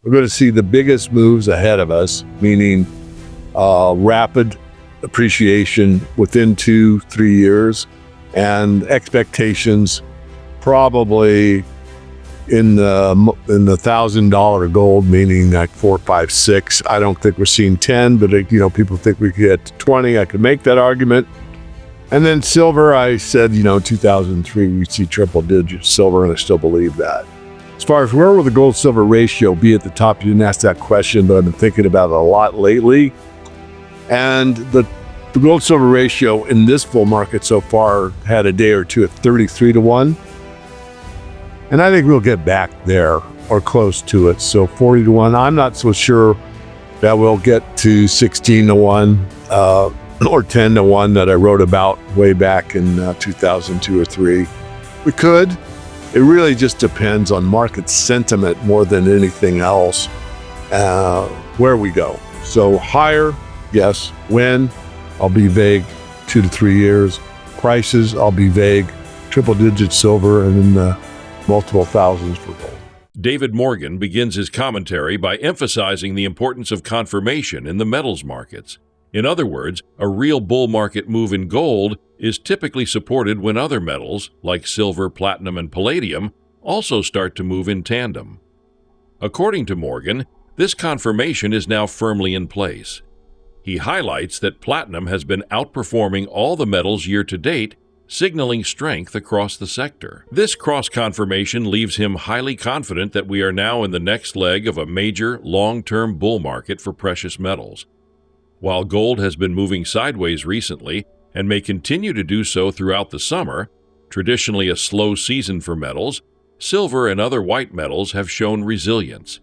we're going to see the biggest moves ahead of us, meaning rapid appreciation within 2-3 years, and expectations probably in the $1,000 gold, meaning like 4, 5, 6. I don't think we're seeing 10, but people think we could get to 20. I could make that argument. And then silver, I said, 2003 we see triple digit silver, and I still believe that. As far as where will the gold silver ratio be at the top, you didn't ask that question, but I've been thinking about it a lot lately. And the gold silver ratio in this bull market so far had a day or two at 33-1. And I think we'll get back there or close to it. So 40-1. I'm not so sure that we'll get to 16-1 or 10-1 that I wrote about way back in 2002 or 3. We could. It really just depends on market sentiment more than anything else, where we go. So higher, yes. When? I'll be vague. 2 to 3 years. Prices, I'll be vague. Triple digit silver and in the multiple thousands for gold. David Morgan begins his commentary by emphasizing the importance of confirmation in the metals markets. In other words, a real bull market move in gold is typically supported when other metals, like silver, platinum, and palladium, also start to move in tandem. According to Morgan, this confirmation is now firmly in place. He highlights that platinum has been outperforming all the metals year to date, signaling strength across the sector. This cross-confirmation leaves him highly confident that we are now in the next leg of a major, long-term bull market for precious metals. While gold has been moving sideways recently and may continue to do so throughout the summer, traditionally a slow season for metals, silver and other white metals have shown resilience.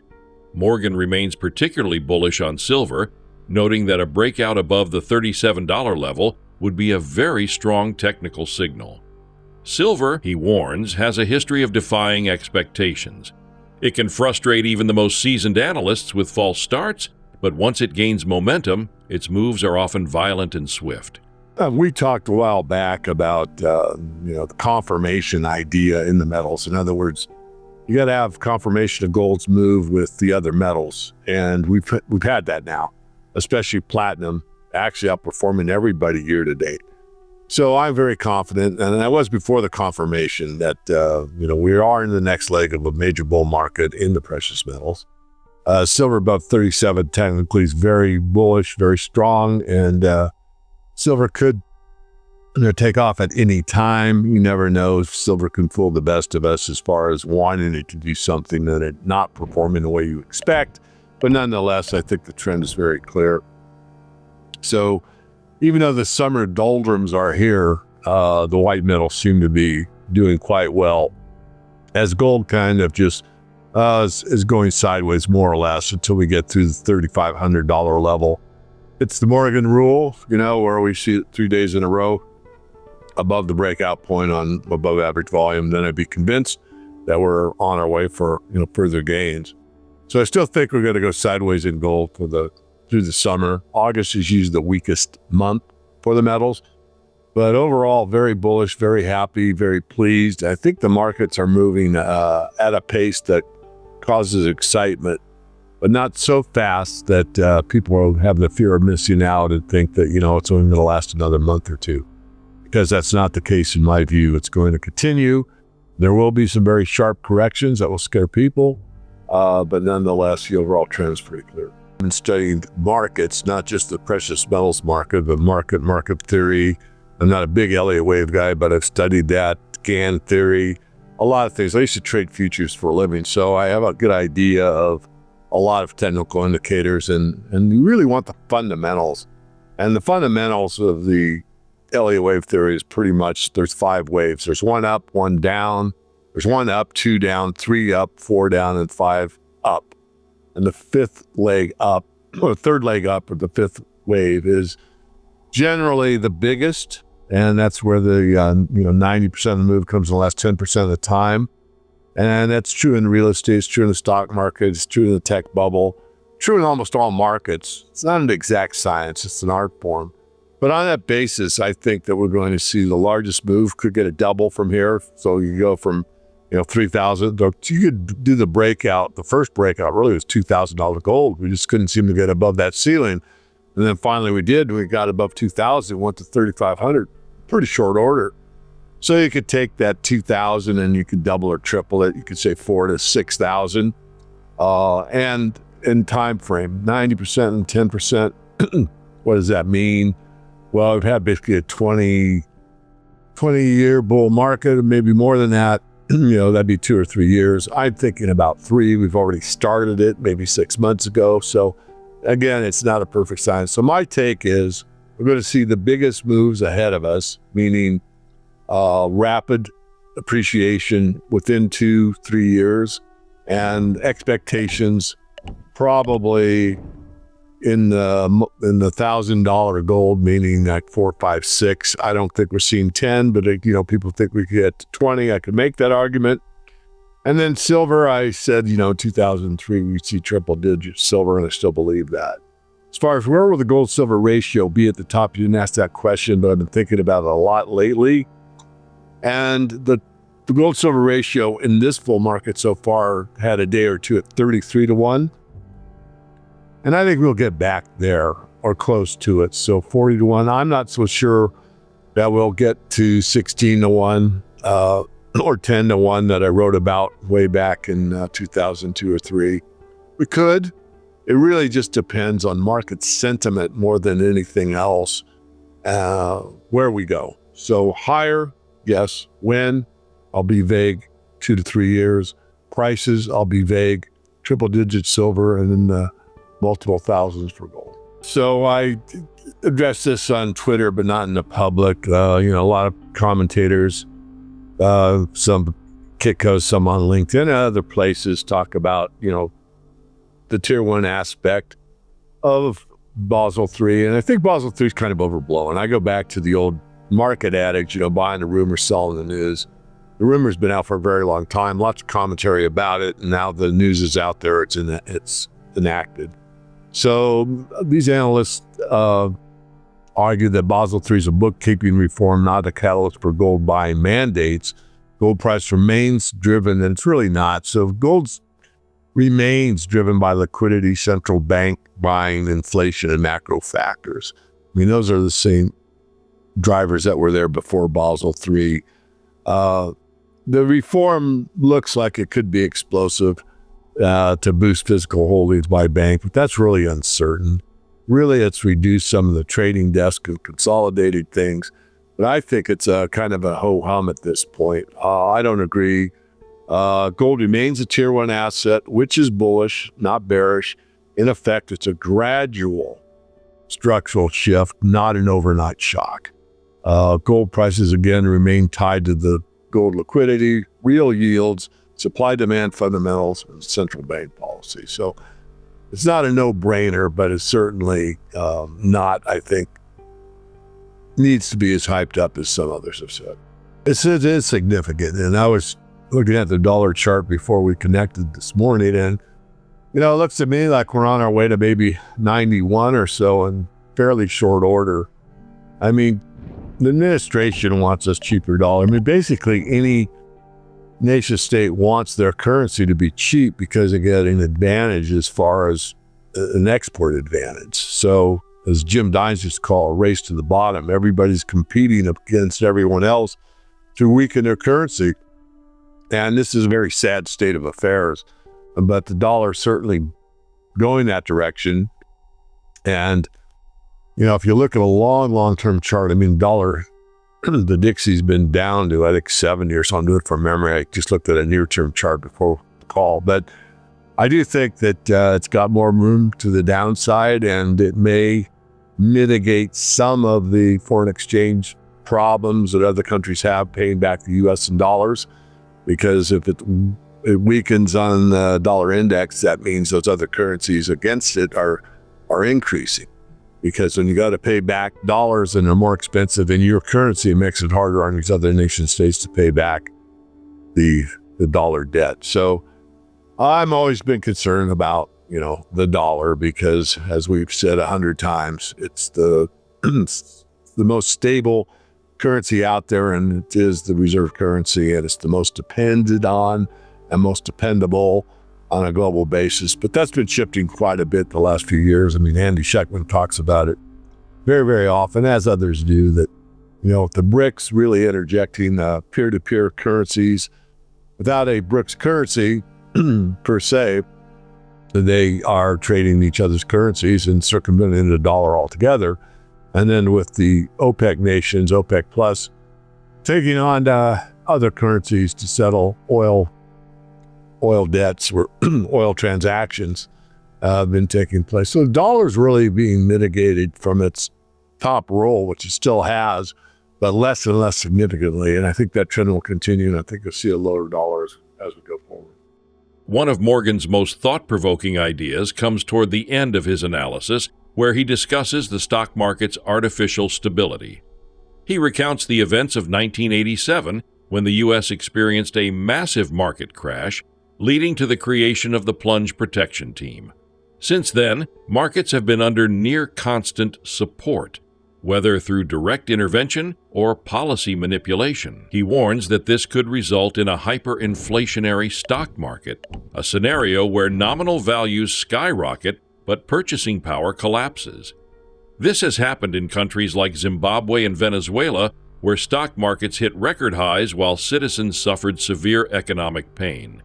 Morgan remains particularly bullish on silver, noting that a breakout above the $37 level would be a very strong technical signal. Silver, he warns, has a history of defying expectations. It can frustrate even the most seasoned analysts with false starts, but once it gains momentum, its moves are often violent and swift. We talked a while back about the confirmation idea in the metals. In other words, you got to have confirmation of gold's move with the other metals, and we've had that now, especially platinum, actually outperforming everybody year to date. So I'm very confident, and I was before the confirmation, that we are in the next leg of a major bull market in the precious metals. Silver above 37 technically is very bullish, very strong, and silver could take off at any time. You never know. Silver can fool the best of us as far as wanting it to do something and it not performing the way you expect. But nonetheless, I think the trend is very clear. So even though the summer doldrums are here, the white metals seem to be doing quite well, as gold kind of just is going sideways more or less until we get through the $3,500 level. It's the Morgan rule, where we see it 3 days in a row above the breakout point on above average volume. Then I'd be convinced that we're on our way for further gains. So I still think we're going to go sideways in gold through the summer. August is usually the weakest month for the metals, but overall very bullish, very happy, very pleased. I think the markets are moving at a pace that causes excitement, but not so fast that people will have the fear of missing out and think that it's only going to last another month or two, because that's not the case in my view. It's going to continue. There will be some very sharp corrections that will scare people, but nonetheless the overall trend is pretty clear. I've been studying markets, not just the precious metals market, but market theory. I'm not a big Elliott wave guy, but I've studied that, GAN theory, a lot of things. I used to trade futures for a living, so I have a good idea of a lot of technical indicators, and you really want the fundamentals. And the fundamentals of the Elliott wave theory is pretty much, there's 5 waves. There's 1 up, 1 down. There's 1 up, 2 down, 3 up, 4 down, and 5 up. And the 5th leg up, or the 3rd leg up, or the 5th wave is generally the biggest, and that's where the 90% of the move comes in the last 10% of the time. And that's true in real estate, it's true in the stock market, it's true in the tech bubble, true in almost all markets. It's not an exact science, it's an art form. But on that basis, I think that we're going to see the largest move could get a double from here. So you go from $3,000. You could do the breakout. The first breakout really was $2,000 gold. We just couldn't seem to get above that ceiling. And then finally we did. We got above 2,000, went to 3,500. Pretty short order. So you could take that 2,000 and you could double or triple it. You could say 4 to 6,000. And in time frame, 90% and 10%. What does that mean? Well, we've had basically a 20-year bull market, maybe more than that. That'd be 2 or 3 years. I'm thinking about 3. We've already started it maybe 6 months ago. So again, it's not a perfect science. So my take is we're going to see the biggest moves ahead of us, meaning rapid appreciation within 2-3 years, and expectations probably in the $1,000 gold, meaning like 4, 5, 6. I don't think we're seeing 10, but people think we could get to 20. I could make that argument. And then silver, I said 2003 we see triple digit silver, and I still believe that. As far as where will the gold silver ratio be at the top, you didn't ask that question, but I've been thinking about it a lot lately. And the gold silver ratio in this bull market so far had a day or two at 33 to 1. And I think we'll get back there or close to it. So 40 to 1. I'm not so sure that we'll get to 16 to 1 or 10 to 1 that I wrote about way back in 2002 or 3. We could. It really just depends on market sentiment more than anything else, where we go. So higher, yes. When? I'll be vague. 2 to 3 years. Prices, I'll be vague. Triple digit silver, and then the multiple thousands for gold. So I address this on Twitter, but not in the public. A lot of commentators, some Kitcos, some on LinkedIn, and other places talk about, the tier 1 aspect of Basel III. And I think Basel III is kind of overblown. I go back to the old market adage, buying the rumor, selling the news. The rumor's been out for a very long time, lots of commentary about it, and now the news is out there, it's enacted. So these analysts argue that Basel III is a bookkeeping reform, not a catalyst for gold buying mandates. Gold price remains driven, and it's really not. So gold remains driven by liquidity, central bank buying, inflation, and macro factors. I mean, those are the same drivers that were there before Basel III. The reform looks like it could be explosive to boost physical holdings by bank, but that's really uncertain. Really, it's reduced some of the trading desk and consolidated things, but I think it's a kind of a ho-hum at this point. I don't agree. Gold remains a tier 1 asset, which is bullish, not bearish. In effect, it's a gradual structural shift, not an overnight shock. Gold prices, again, remain tied to the gold liquidity, real yields, supply-demand fundamentals, and central bank policy. So it's not a no-brainer, but it's certainly not, I think, needs to be as hyped up as some others have said. It is significant, and I was looking at the dollar chart before we connected this morning, and it looks to me like we're on our way to maybe 91 or so in fairly short order. I mean, the administration wants us cheaper dollar. I mean, basically any nation state wants their currency to be cheap because they get an advantage as far as an export advantage. So as Jim Dines used to call a race to the bottom, everybody's competing against everyone else to weaken their currency. And this is a very sad state of affairs, but the dollar certainly going that direction. And if you look at a long-term chart, I mean, dollar, the Dixie's been down to, I think, 70 or so. I'm doing it from memory. I just looked at a near-term chart before the call. But I do think that it's got more room to the downside, and it may mitigate some of the foreign exchange problems that other countries have paying back the U.S. in dollars. Because if it weakens on the dollar index, that means those other currencies against it are increasing. Because when you got to pay back dollars and they're more expensive in your currency, it makes it harder on these other nation states to pay back the dollar debt. So I've always been concerned about, the dollar because, as we've said 100 times, it's the most stable currency out there, and it is the reserve currency, and it's the most depended on and most dependable on a global basis. But that's been shifting quite a bit the last few years. I mean, Andy Schectman talks about it very, very often, as others do, that, the BRICS really interjecting peer-to-peer currencies. Without a BRICS currency, per se, they are trading each other's currencies and circumventing the dollar altogether. And then with the OPEC nations, OPEC Plus, taking on other currencies to settle oil debts or oil transactions have been taking place. So the dollar's really being mitigated from its top role, which it still has, but less and less significantly. And I think that trend will continue, and I think you'll see a lower dollar as we go forward. One of Morgan's most thought-provoking ideas comes toward the end of his analysis, where he discusses the stock market's artificial stability. He recounts the events of 1987, when the U.S. experienced a massive market crash, leading to the creation of the Plunge Protection Team. Since then, markets have been under near constant support, whether through direct intervention or policy manipulation. He warns that this could result in a hyperinflationary stock market, a scenario where nominal values skyrocket but purchasing power collapses. This has happened in countries like Zimbabwe and Venezuela, where stock markets hit record highs while citizens suffered severe economic pain.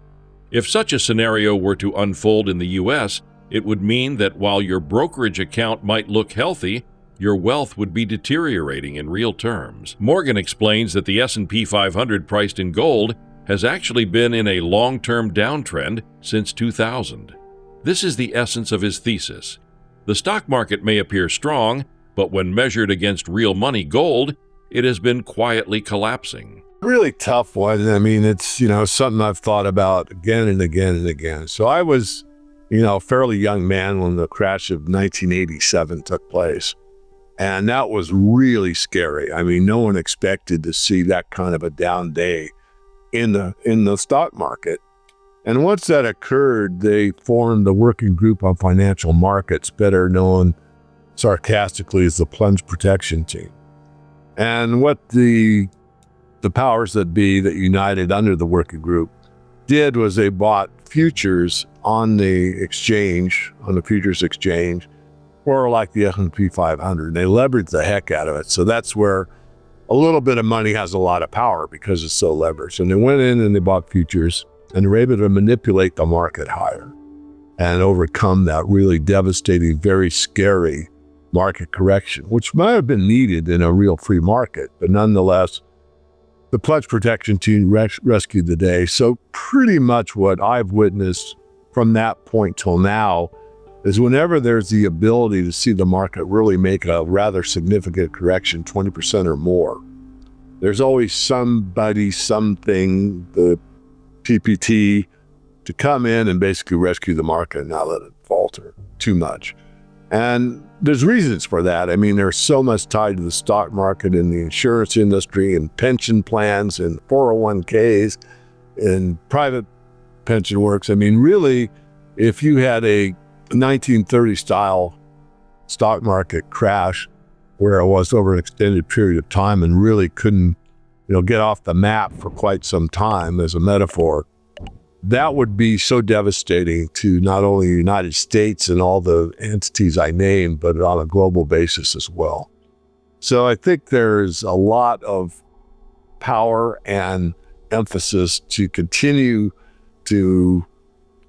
If such a scenario were to unfold in the U.S., it would mean that while your brokerage account might look healthy, your wealth would be deteriorating in real terms. Morgan explains that the S&P 500 priced in gold has actually been in a long-term downtrend since 2000. This is the essence of his thesis. The stock market may appear strong, but when measured against real money gold, it has been quietly collapsing. Really tough one. I mean, it's, something I've thought about again and again and again. So I was, a fairly young man when the crash of 1987 took place. And that was really scary. I mean, no one expected to see that kind of a down day in the stock market. And once that occurred, they formed the Working Group on Financial Markets, better known sarcastically as the Plunge Protection Team. And what the powers that be that united under the working group did was they bought futures on the exchange, on the futures exchange, or like the S&P 500. They leveraged the heck out of it. So that's where a little bit of money has a lot of power because it's so leveraged. And they went in and they bought futures, and they were able to manipulate the market higher and overcome that really devastating, very scary market correction, which might have been needed in a real free market. But nonetheless, the Plunge Protection Team rescued the day. So pretty much what I've witnessed from that point till now is whenever there's the ability to see the market really make a rather significant correction, 20% or more, there's always somebody, something, the PPT, to come in and basically rescue the market and not let it falter too much. And there's reasons for that. I mean, there's so much tied to the stock market and the insurance industry and pension plans and 401ks and private pension works. I mean, really, if you had a 1930 style stock market crash where it was over an extended period of time and really couldn't, get off the map for quite some time as a metaphor, that would be so devastating to not only the United States and all the entities I named, but on a global basis as well. So I think there's a lot of power and emphasis to continue to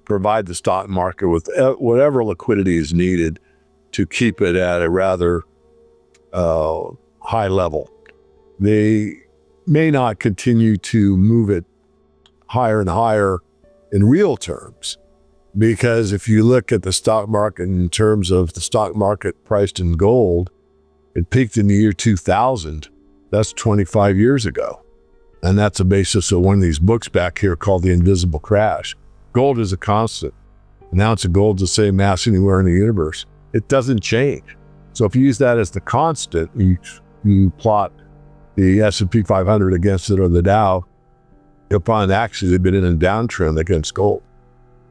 provide the stock market with whatever liquidity is needed to keep it at a rather high level. They may not continue to move it higher and higher in real terms, because if you look at the stock market in terms of the stock market priced in gold, it peaked in the year 2000. That's 25 years ago. And that's the basis of one of these books back here called The Invisible Crash. Gold is a constant. An ounce of gold is the same mass anywhere in the universe. It doesn't change. So if you use that as the constant, you plot the S&P 500 against it or the Dow, you'll find actually they've been in a downtrend against gold.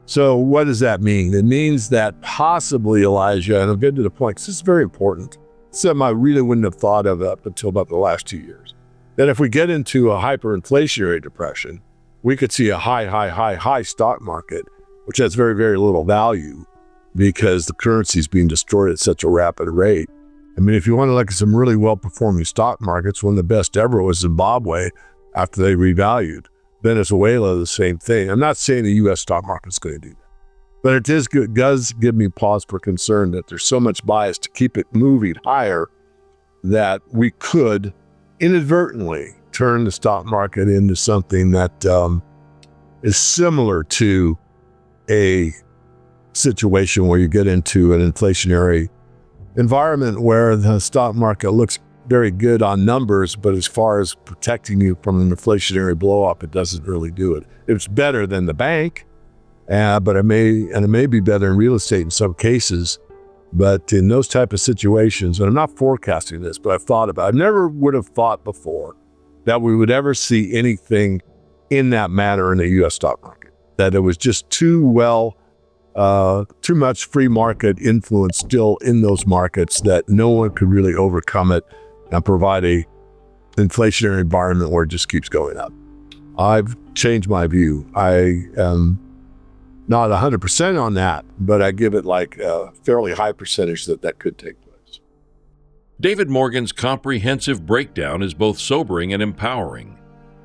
So what does that mean? It means that possibly, Elijah, and I'll get to the point, because this is very important, something I really wouldn't have thought of up until about the last 2 years. that if we get into a hyperinflationary depression, we could see a high stock market, which has very, very little value because the currency is being destroyed at such a rapid rate. I mean, if you want to look at some really well-performing stock markets, one of the best ever was Zimbabwe after they revalued. Venezuela, the same thing. I'm not saying the U.S. stock market's going to do that, but it does give me pause for concern that there's so much bias to keep it moving higher that we could inadvertently turn the stock market into something that is similar to a situation where you get into an inflationary environment where the stock market looks very good on numbers, but as far as protecting you from an inflationary blow-up, it doesn't really do it. It's better than the bank, but it may be better in real estate in some cases. But in those type of situations, and I'm not forecasting this, but I've thought about it, I never would have thought before that we would ever see anything in that manner in the U.S. stock market, that it was just too much free market influence still in those markets that no one could really overcome it and provide a inflationary environment where it just keeps going up. I've changed my view. I am not 100% on that, but I give it like a fairly high percentage that could take place. David Morgan's comprehensive breakdown is both sobering and empowering.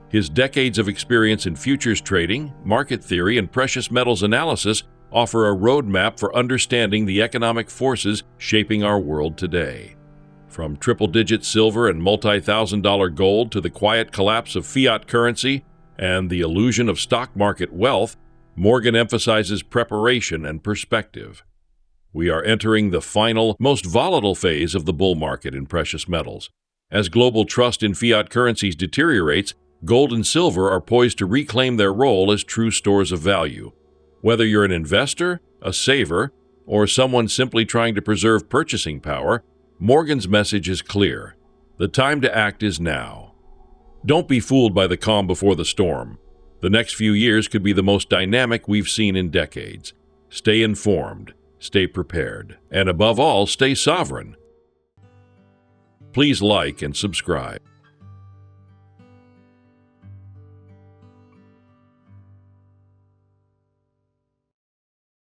His decades of experience in futures trading, market theory, and precious metals analysis offer a roadmap for understanding the economic forces shaping our world today. From triple-digit silver and multi-thousand-dollar gold to the quiet collapse of fiat currency and the illusion of stock market wealth, Morgan emphasizes preparation and perspective. We are entering the final, most volatile phase of the bull market in precious metals. As global trust in fiat currencies deteriorates, gold and silver are poised to reclaim their role as true stores of value. Whether you're an investor, a saver, or someone simply trying to preserve purchasing power, Morgan's message is clear. The time to act is now. Don't be fooled by the calm before the storm. The next few years could be the most dynamic we've seen in decades. Stay informed, stay prepared, and above all, stay sovereign. Please like and subscribe.